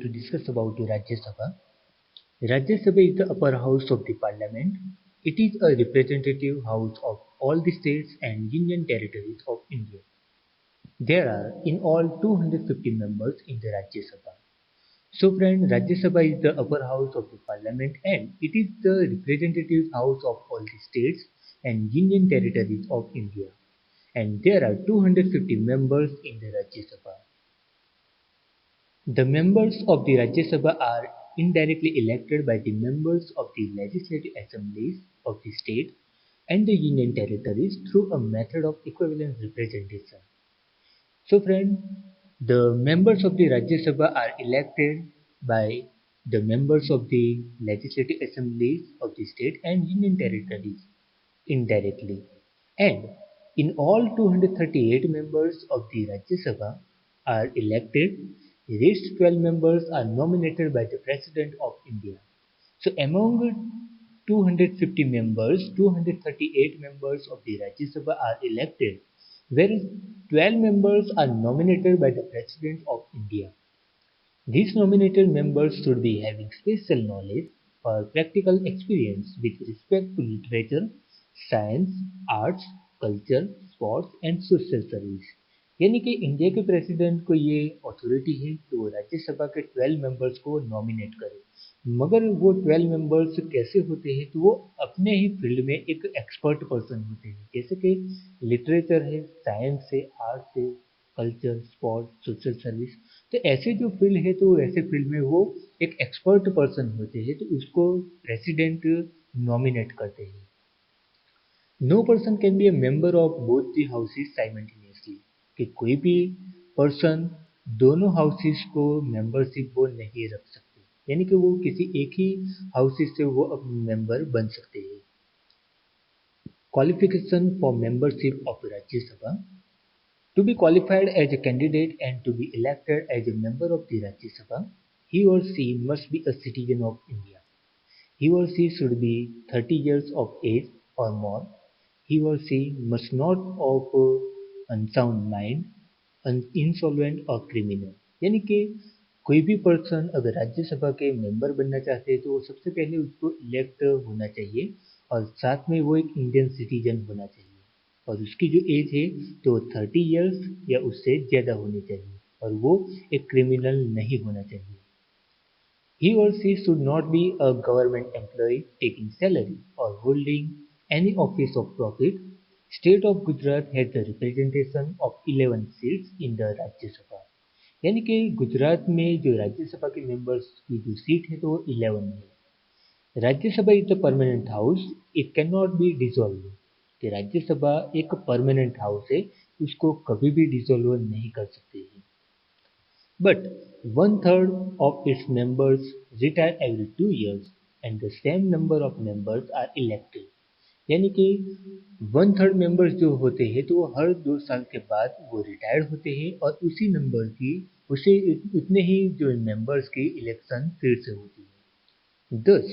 to discuss about the Rajya Sabha. Rajya Sabha is the upper house of the parliament. It is a representative house of all the states and union territories of India. There are in all 250 members in the Rajya Sabha. So friend, Rajya Sabha is the upper house of the parliament and it is the representative house of all the states and union territories of India. And there are 250 members in the Rajya Sabha. The members of the Rajya Sabha are indirectly elected by the members of the legislative assemblies of the state and the union territories through a method of equivalent representation. So friend, the members of the Rajya Sabha are elected by the members of the legislative assemblies of the state and union territories indirectly. And in all 238 members of the Rajya Sabha are elected, the rest 12 members are nominated by the President of India. So among 250 members, 238 members of the Rajya Sabha are elected, whereas 12 members are nominated by the President of India. These nominated members should be having special knowledge or practical experience with respect to literature, science, arts, culture, sports and social service. यानी कि India के president को ये authority है कि वो राज्यसभा के 12 members को नॉमिनेट करे। मगर वो 12 मेंबर्स कैसे होते हैं, तो वो अपने ही फील्ड में एक एक्सपर्ट पर्सन होते हैं, जैसे कि लिटरेचर है, साइंस है, आर्ट्स है, कल्चर, स्पोर्ट, सोशल सर्विस। तो ऐसे जो फील्ड है, तो ऐसे फील्ड में वो एक एक्सपर्ट पर्सन होते हैं, तो उसको प्रेसिडेंट नॉमिनेट करते हैं। No person can be a member of both the houses simultaneously, कि कोई भी पर्सन दोनों हाउसेस को मेंबरशिप वो नहीं रख सकते, यानी कि वो किसी एक ही हाउसेस से वो मेंबर बन सकते हैं। Qualification for membership of Rajya Sabha: to be qualified as a candidate and to be elected as a member of the Rajya Sabha, he or she must be a citizen of India. He or she should be 30 years of age or more. He or she must not of unsound mind, insolvent or criminal. यानी कि कोई भी person अगर राज्यसभा के member बनना चाहते हैं तो वो सबसे पहले उसको इलेक्ट होना चाहिए और साथ में वो एक इंडियन सिटीजन होना चाहिए और उसकी जो एज है तो 30 इयर्स या उससे ज़्यादा होनी चाहिए और वो एक क्रिमिनल नहीं होना चाहिए। He or she should not be a government employee taking salary or holding any office of profit. State of Gujarat has the representation of 11 seats in the Rajya Sabha. यानी कि गुजरात में जो राज्यसभा के मेंबर्स की जो सीट है तो वो 11 है। Rajya Sabha is the permanent house, it can not be dissolve, कि राज्यसभा एक परमानेंट हाउस है, उसको कभी भी डिसॉल्व नहीं कर सकते हैं। But 1/3 of its members retire every 2 years and the same number of members are elected. यानी कि 1/3 मेंबर्स जो होते हैं तो वो हर 2 साल के बाद वो रिटायर होते हैं और उसी नंबर की उतने ही जो मेंबर्स की इलेक्शन फिर से होती है। Thus,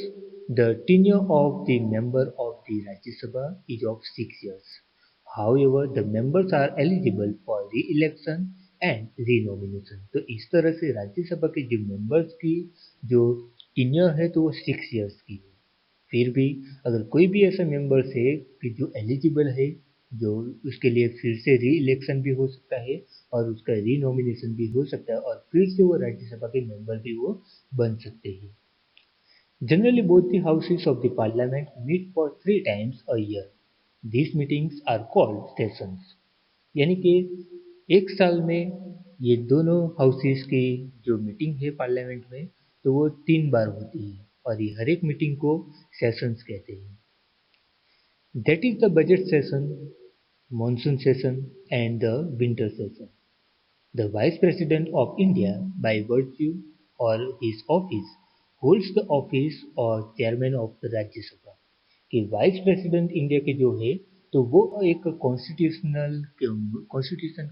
the tenure of the member of the Rajya Sabha is of 6 years. However, the members are eligible for re-election and re-nomination. तो इस तरह से राज्यसभा के जो मेंबर्स की जो टीनियर है तो वो 6 इयर्स की है। फिर भी अगर कोई भी ऐसा मेंबर्स है कि जो एलिजिबल है, जो उसके लिए फिर से री इलेक्शन भी हो सकता है और उसका री नॉमिनेशन भी हो सकता है और फिर से वो राज्यसभा के मेंबर भी वो बन सकते हैं। Generally, both the houses of the parliament meet for 3 times a year. These meetings are called sessions. यानी कि एक साल में ये दोनों हाउसेस की जो मीटिंग है पार्लियामेंट में तो वो 3 बार होती है और ये हर एक मीटिंग को सेशंस कहते हैं। That is the budget session, monsoon session and the winter session. The Vice President of India, by virtue or his office, holds the office or chairman of the Rajya Sabha. कि vice president India के जो है तो वो एक constitution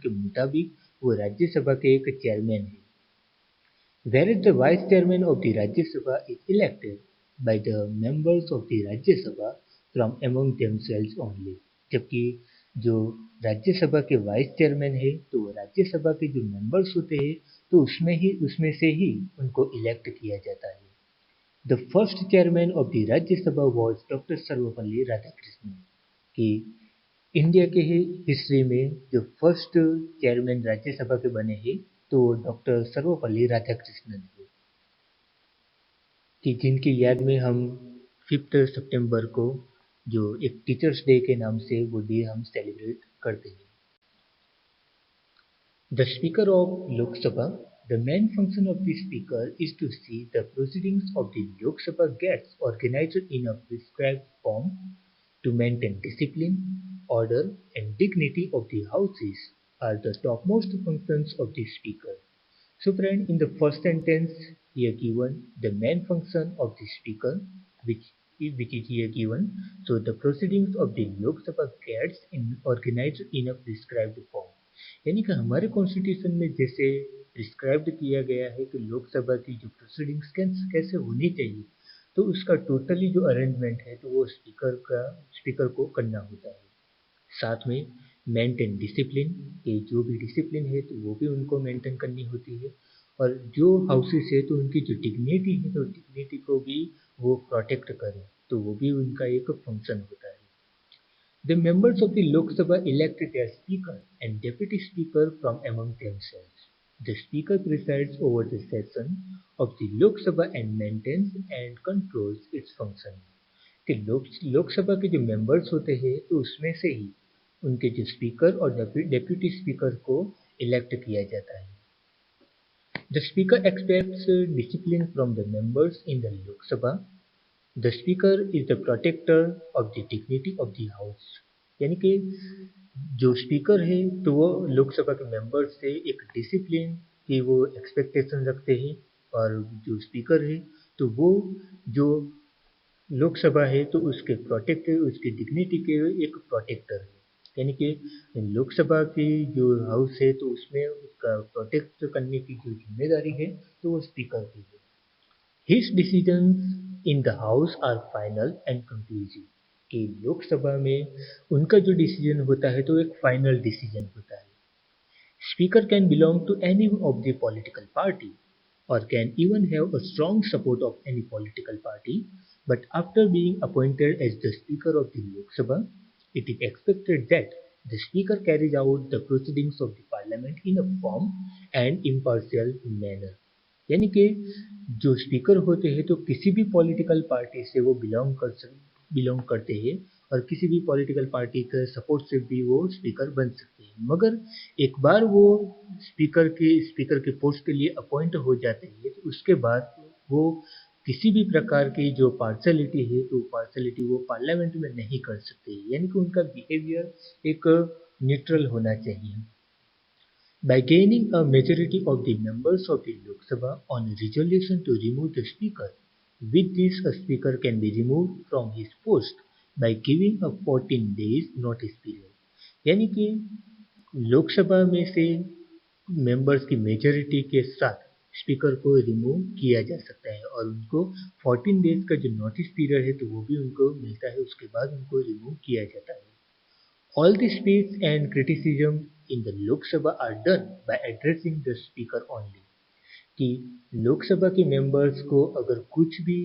के मुताबिक वो राज्यसभा के एक चेयरमैन है। Whereas the vice chairman of the Rajya Sabha is elected by the members of the Rajya Sabha from among themselves only. जबकि जो राज्यसभा के वाइस चेयरमैन है तो वो राज्यसभा के जो मेंबर्स होते हैं तो उसमें से ही उनको इलेक्ट किया जाता है। The first chairman of the Rajya Sabha was doctor Sarvepalli Radhakrishnan. कि इंडिया के हिस्ट्री में जो फर्स्ट चेयरमैन राज्यसभा के बने हैं तो डॉक्टर सर्वपल्ली राधाकृष्णन है, कि जिनकी याद में हम 5 सितंबर को जो एक टीचर्स डे के नाम से वो डे हम सेलिब्रेट करते हैं। The Speaker of Lok Sabha. The main function of the Speaker is to see the proceedings of the Lok Sabha gets organized in a prescribed form, to maintain discipline, order, and dignity of the houses are the topmost functions of the Speaker. So, friend, in the first sentence here given, the main function of the Speaker, which is here given, so the proceedings of the Lok Sabha gets organized in a prescribed form. यानी कि हमारे constitution में जैसे prescribed किया गया है कि लोकसभा की जो प्रोसीडिंग्स कैसे होनी चाहिए, तो उसका टोटली जो अरेंजमेंट है तो वो स्पीकर को करना होता है। साथ में मेंटेन डिसिप्लिन, कि जो भी डिसिप्लिन है तो वो भी उनको मेंटेन करनी होती है, और जो हाउसेस है तो उनकी जो डिग्निटी है तो डिग्निटी को भी वो प्रोटेक्ट करें, तो वो भी उनका एक फंक्शन होता है। The members of the Lok Sabha elect their Speaker and Deputy Speaker from among themselves. The Speaker presides over the session of the Lok Sabha and maintains and controls its functioning. कि लोकसभा के जो members होते हैं तो उसमें से ही उनके जो स्पीकर और डेप्यूटी स्पीकर को इलेक्ट किया जाता है। The Speaker expects discipline from the members in the Lok Sabha. The Speaker is the protector of the dignity of the House. यानी कि जो स्पीकर है तो वो लोकसभा के मेंबर्स से एक डिसिप्लिन की वो एक्सपेक्टेशन रखते हैं, और जो स्पीकर है तो वो जो लोकसभा है तो उसकी डिग्निटी के एक प्रोटेक्टर है। यानी कि लोकसभा की जो हाउस है तो उसमें उसका प्रोटेक्ट करने की जो जिम्मेदारी है तो वो स्पीकर की है। His decisions in the House are final and conclusive. कि लोकसभा में उनका जो डिसीजन होता है तो एक फाइनल डिसीजन होता है। Speaker can belong to any of the political party or can even have a strong support of any political party, but after being appointed as the Speaker of the Lok Sabha, it is expected that the Speaker carries out the proceedings of the Parliament in a firm and impartial manner. यानी कि जो speaker होते हैं तो किसी भी political party से वो बिलोंग करते हैं, और किसी भी पॉलिटिकल पार्टी के सपोर्ट से भी वो स्पीकर बन सकते हैं, मगर एक बार वो स्पीकर के पोस्ट के लिए अपॉइंट हो जाते हैं तो उसके बाद वो किसी भी प्रकार की जो पार्शलिटी है तो पार्शलिटी वो पार्लियामेंट में नहीं कर सकते, यानी कि उनका बिहेवियर एक न्यूट्रल होना चाहिए। By gaining a majority of the members of the Lok Sabha on a resolution to remove the Speaker, with this a Speaker can be removed from his post by giving a 14 days notice period. यानी कि लोकसभा में से members की majority के साथ speaker को remove किया जा सकता है, और उनको 14 डेज का जो नोटिस पीरियड है तो वो भी उनको मिलता है, उसके बाद उनको रिमूव किया जाता है। All the speech and criticism in the Lok Sabha are done by addressing the speaker only. कि लोकसभा के मेंबर्स को अगर कुछ भी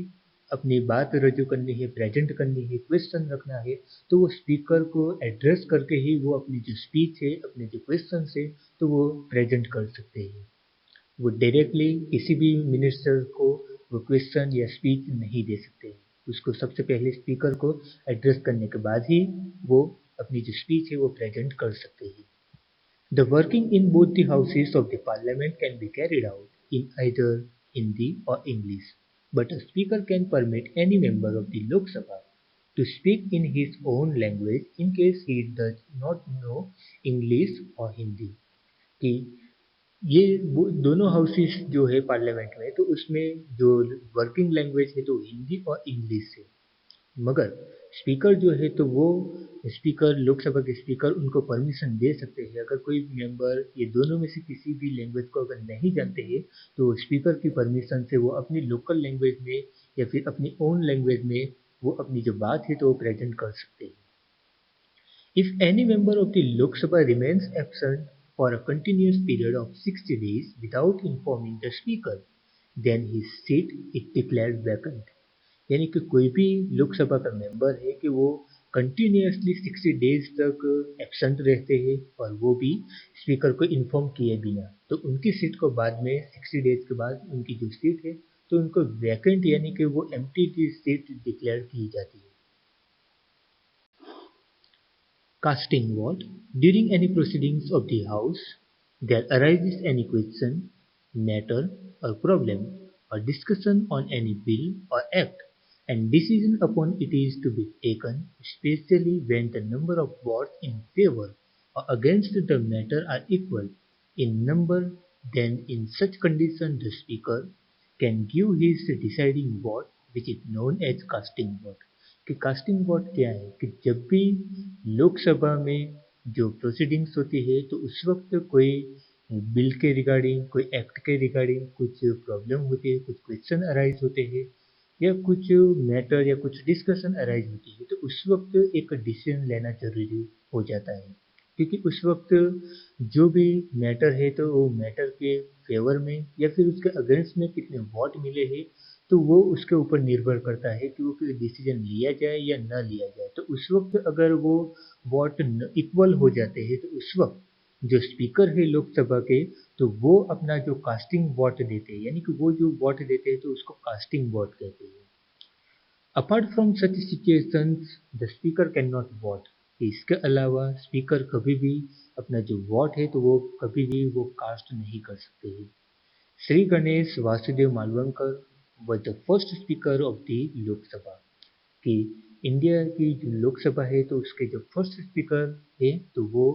अपनी बात रजू करनी है, प्रेजेंट करनी है, क्वेश्चन रखना है, तो वो स्पीकर को एड्रेस करके ही वो अपनी जो स्पीच है, अपने जो क्वेश्चन है तो वो प्रेजेंट कर सकते हैं। वो डायरेक्टली किसी भी मिनिस्टर को वो क्वेश्चन या स्पीच नहीं दे सकते हैं, उसको सबसे पहले स्पीकर को एड्रेस करने के बाद ही वो अपनी जो स्पीच है वो प्रेजेंट कर सकते हैं। The working in both the houses of the parliament can be carried out in either Hindi or English, but a speaker can permit any member of the Lok Sabha to speak in his own language in case he does not know English or Hindi. कि ये दोनों houses जो है parliament में तो उसमें जो working language है तो हिंदी और इंग्लिश है, मगर स्पीकर जो है तो वो लोकसभा के स्पीकर उनको परमिशन दे सकते हैं, अगर कोई मेंबर ये दोनों में से किसी भी लैंग्वेज को अगर नहीं जानते हैं तो स्पीकर की परमिशन से वो अपनी लोकल लैंग्वेज में या फिर अपनी ओन लैंग्वेज में वो अपनी जो बात है तो वो प्रेजेंट कर सकते हैं। If any member of the Lok Sabha remains absent for a continuous period of 60 days without informing the speaker, then his seat is declared vacant. यानी कि कोई भी लोकसभा का मेंबर है कि वो कंटिन्यूसली 60 डेज तक एब्सेंट रहते हैं और वो भी स्पीकर को इन्फॉर्म किए बिना, तो उनकी सीट को बाद में 60 डेज के बाद उनकी जो सीट है तो उनको वैकेंट यानी कि वो एम्प्टी सीट डिक्लेयर की जाती है। Casting vote. During any proceedings of the House, there arises any question, matter, or problem, or discussion on any bill or act, and decision upon it is to be taken, especially when the number of votes in favor or against the matter are equal in number. Then, in such condition, the Speaker can give his deciding vote, which is known as casting vote. कि casting vote क्या है कि जब भी लोकसभा में जो proceedings होती है तो उस वक्त कोई बिल के रिगार्डिंग, कोई एक्ट के रिगार्डिंग कुछ प्रॉब्लम होती है, कुछ क्वेश्चन अराइज होते हैं या कुछ मैटर या कुछ डिस्कशन अराइज होती है, तो उस वक्त एक डिसीजन लेना जरूरी हो जाता है। क्योंकि उस वक्त जो भी मैटर है तो वो मैटर के फेवर में या फिर उसके अगेंस्ट में कितने वोट मिले हैं तो वो उसके ऊपर निर्भर करता है कि वो कोई डिसीजन लिया जाए या न लिया जाए। तो उस वक्त अगर वो वोट इक्वल हो जाते हैं तो उस वक्त जो स्पीकर है लोकसभा के तो वो अपना जो कास्टिंग वोट देते हैं, यानी कि वो जो वोट देते हैं तो उसको कास्टिंग वोट कहते हैं। Apart from such situations the speaker can not vote. इसके अलावा स्पीकर कभी भी अपना जो वोट है तो वो कभी भी वो कास्ट नहीं कर सकते हैं। Shri Ganesh Vasudev Malvankar was the first speaker of the Lok Sabha. कि इंडिया की जो लोकसभा है तो उसके जो फर्स्ट स्पीकर है तो वो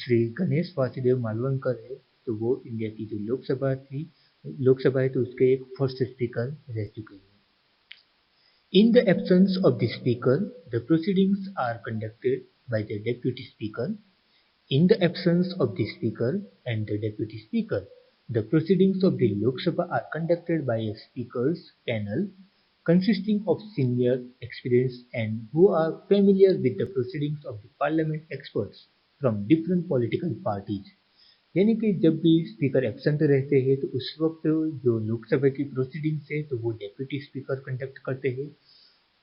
श्री गणेश वासुदेव मालवंकर है। तो वो इंडिया की जो लोकसभा है तो उसके एक फर्स्ट स्पीकर रह चुके हैं। In the absence of the speaker, the proceedings are conducted by the deputy speaker. In the absence of the speaker and the deputy speaker, the proceedings of the Lok Sabha are conducted by a speakers panel consisting of senior, experienced and who are familiar with the proceedings of the parliament experts from different political parties. यानी कि जब भी speaker absent रहते हैं तो उस वक्त जो लोकसभा की प्रोसीडिंग्स है तो वो डेप्यूटी स्पीकर कंडक्ट करते हैं,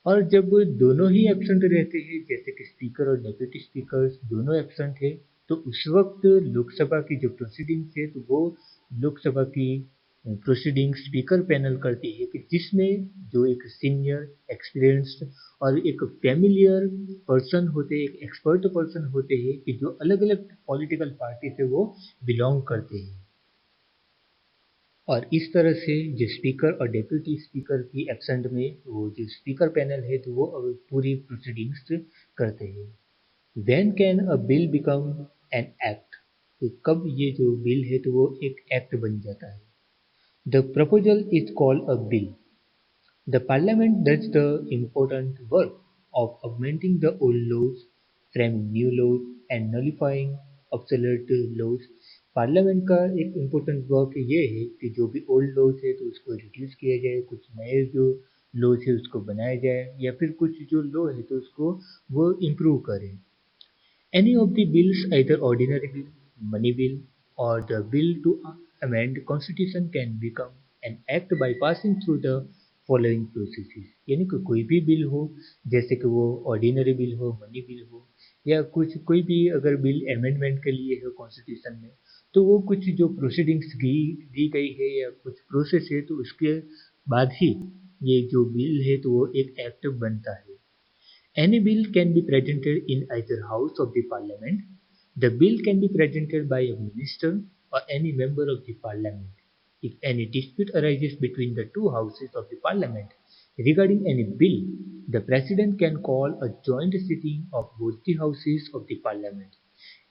और जब दोनों ही एब्सेंट रहते हैं जैसे कि स्पीकर और डेप्यूटी स्पीकर दोनों एब्सेंट है तो उस वक्त लोकसभा की जो प्रोसीडिंग्स है तो वो लोकसभा की प्रोसीडिंग स्पीकर पैनल करती है कि जिसमें जो एक सीनियर, एक्सपीरियंस्ड और एक फैमिलियर पर्सन होते हैं, एक एक्सपर्ट पर्सन होते हैं कि जो अलग अलग पॉलिटिकल पार्टी से वो बिलोंग करते हैं। और इस तरह से जो स्पीकर और डेप्यूटी स्पीकर की एब्सेंट में वो जो स्पीकर पैनल है तो वो पूरी प्रोसीडिंग्स करते हैं। When can a bill become an act. तो कब ये जो बिल है तो वो एक एक्ट बन जाता है। The proposal is called a bill. The parliament does the important work of augmenting the old laws, framing new laws and nullifying obsolete laws. Parliament का एक इम्पोर्टेंट वर्क ये है कि जो भी ओल्ड लॉज है तो उसको रिड्यूस किया जाए, कुछ नए जो लॉज है उसको बनाया जाए या फिर कुछ जो लॉ है तो उसको वो इम्प्रूव करें। Any of the bills, either ordinary bill, money bill, or the bill to amend constitution can become an act by passing through the following processes। यानी कि कोई भी बिल हो, जैसे कि वो ऑर्डिनरी बिल हो, मनी बिल हो या कुछ कोई भी अगर बिल अमेंडमेंट के लिए हो कॉन्स्टिट्यूशन में तो वो कुछ जो प्रोसीडिंग्स दी गई है या कुछ प्रोसेस है तो उसके बाद ही ये जो बिल है तो वो एक एक्ट बनता है। Any bill can be presented in either house of the parliament. The bill can be presented by a minister or any member of the parliament. If any dispute arises between the two houses of the parliament regarding any bill, the president can call a joint sitting of both the houses of the parliament।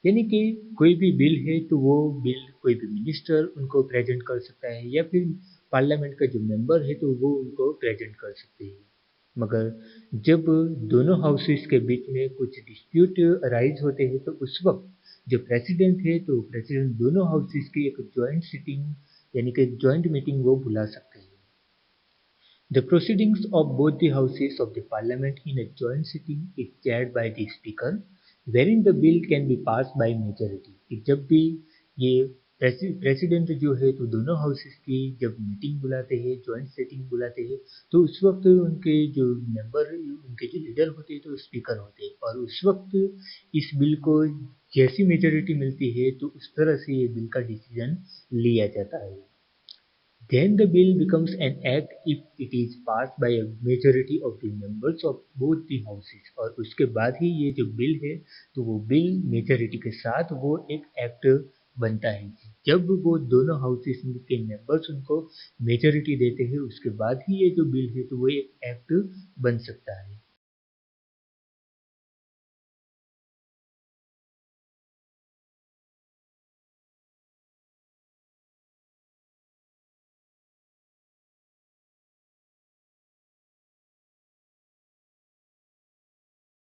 यानी कि कोई भी bill है तो वो bill कोई भी minister उनको प्रेजेंट कर सकता है या फिर पार्लियामेंट का जो मेंबर है तो वो उनको प्रेजेंट कर सकते हैं। मगर जब दोनों हाउसेस के बीच में कुछ डिस्प्यूट अराइज होते हैं तो उस वक्त जो प्रेसिडेंट है तो प्रेसिडेंट दोनों हाउसेस की एक जॉइंट सिटिंग यानी कि जॉइंट मीटिंग वो बुला सकते हैं। The proceedings of both the houses of the parliament in a joint sitting is chaired by the speaker wherein the bill can be passed by majority। जब भी ये प्रेसिडेंट जो है तो दोनों हाउसेस की जब मीटिंग बुलाते हैं, जॉइंट सेटिंग बुलाते हैं, तो उस वक्त उनके जो मेंबर, उनके जो लीडर होते हैं तो स्पीकर होते हैं, और उस वक्त इस बिल को जैसी मेजोरिटी मिलती है तो उस तरह से ये बिल का डिसीजन लिया जाता है। Then the bill becomes an act if it is passed by a majority of the members of both the houses, और उसके बाद ही ये जो बिल है तो वो बिल मेजोरिटी के साथ वो एक एक्ट बनता है। जब वो दोनों हाउसेस के मेंबर्स उनको मेजोरिटी देते हैं उसके बाद ही ये जो बिल है तो वो एक एक्ट बन सकता है।